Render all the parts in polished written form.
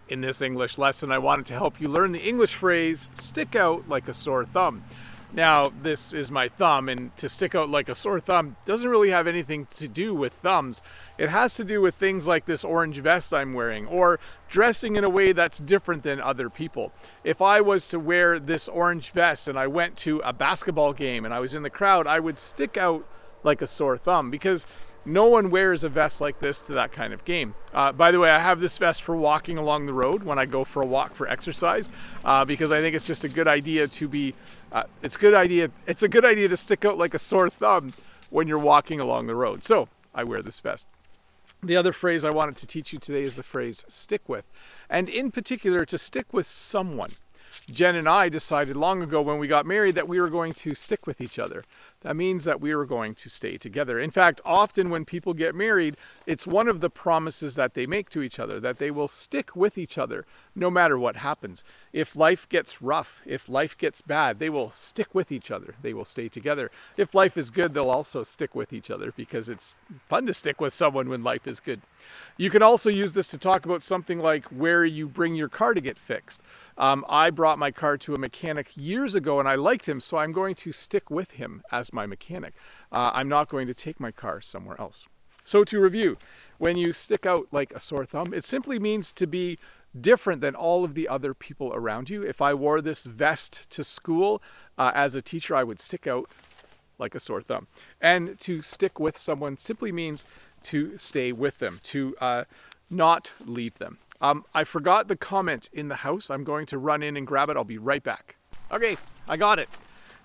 In this English lesson, I wanted to help you learn the English phrase, stick out like a sore thumb. Now, this is my thumb, and to stick out like a sore thumb doesn't really have anything to do with thumbs. It has to do with things like this orange vest I'm wearing, or dressing in a way that's different than other people. If I was to wear this orange vest and I went to a basketball game and I was in the crowd, I would stick out like a sore thumb, because no one wears a vest like this to that kind of game. By the way, I have this vest for walking along the road when I go for a walk for exercise, because I think it's just a good idea to be, it's a good idea to stick out like a sore thumb when you're walking along the road. So I wear this vest. The other phrase I wanted to teach you today is the phrase stick with, and in particular to stick with someone. Jen and I decided long ago when we got married that we were going to stick with each other. That means that we were going to stay together. In fact, often when people get married, it's one of the promises that they make to each other, that they will stick with each other no matter what happens. If life gets rough, if life gets bad, they will stick with each other. They will stay together. If life is good, they'll also stick with each other, because it's fun to stick with someone when life is good. You can also use this to talk about something like where you bring your car to get fixed. I brought my car to a mechanic years ago and I liked him, so I'm going to stick with him as my mechanic. I'm not going to take my car somewhere else. So to review, when you stick out like a sore thumb, it simply means to be different than all of the other people around you. If I wore this vest to school as a teacher, I would stick out like a sore thumb. And to stick with someone simply means to stay with them, to not leave them. I forgot the comment in the house. I'm going to run in and grab it. I'll be right back. Okay, I got it.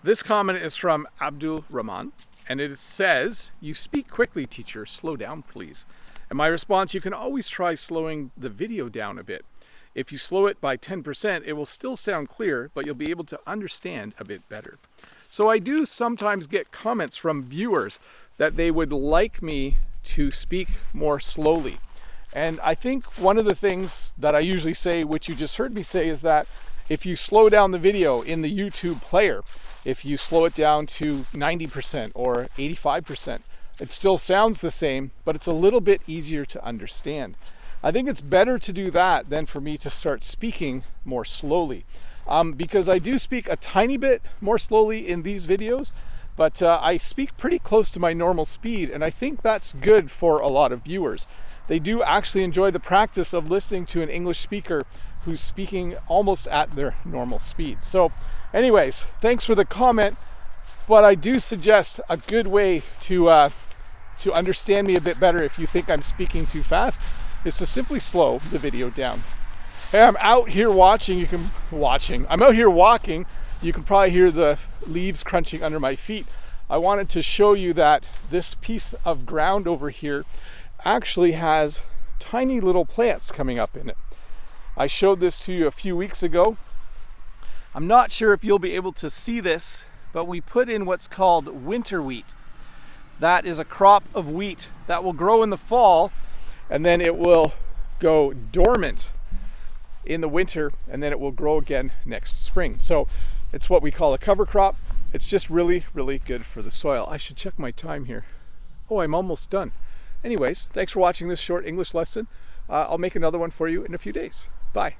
This comment is from Abdul Rahman, and it says, "You speak quickly, teacher. Slow down, please." And my response, you can always try slowing the video down a bit. If you slow it by 10%, it will still sound clear, but you'll be able to understand a bit better. So I do sometimes get comments from viewers that they would like me to speak more slowly. And I think one of the things that I usually say, which you just heard me say, is that if you slow down the video in the YouTube player, if you slow it down to 90% or 85%, it still sounds the same, but it's a little bit easier to understand. I think it's better to do that than for me to start speaking more slowly, because I do speak a tiny bit more slowly in these videos, but I speak pretty close to my normal speed, and I think that's good for a lot of viewers. They do actually enjoy the practice of listening to an English speaker who's speaking almost at their normal speed. So anyways, thanks for the comment, but I do suggest a good way to understand me a bit better if you think I'm speaking too fast is to simply slow the video down. Hey, I'm out here watching. I'm out here walking. You can probably hear the leaves crunching under my feet. I wanted to show you that this piece of ground over here actually has tiny little plants coming up in it. I showed this to you a few weeks ago. I'm not sure if you'll be able to see this, but we put in what's called winter wheat. That is a crop of wheat that will grow in the fall, and then it will go dormant in the winter, and then it will grow again next spring. So it's what we call a cover crop. It's just really, really good for the soil. I should check my time here. Oh, I'm almost done. Anyways, thanks for watching this short English lesson. I'll make another one for you in a few days. Bye.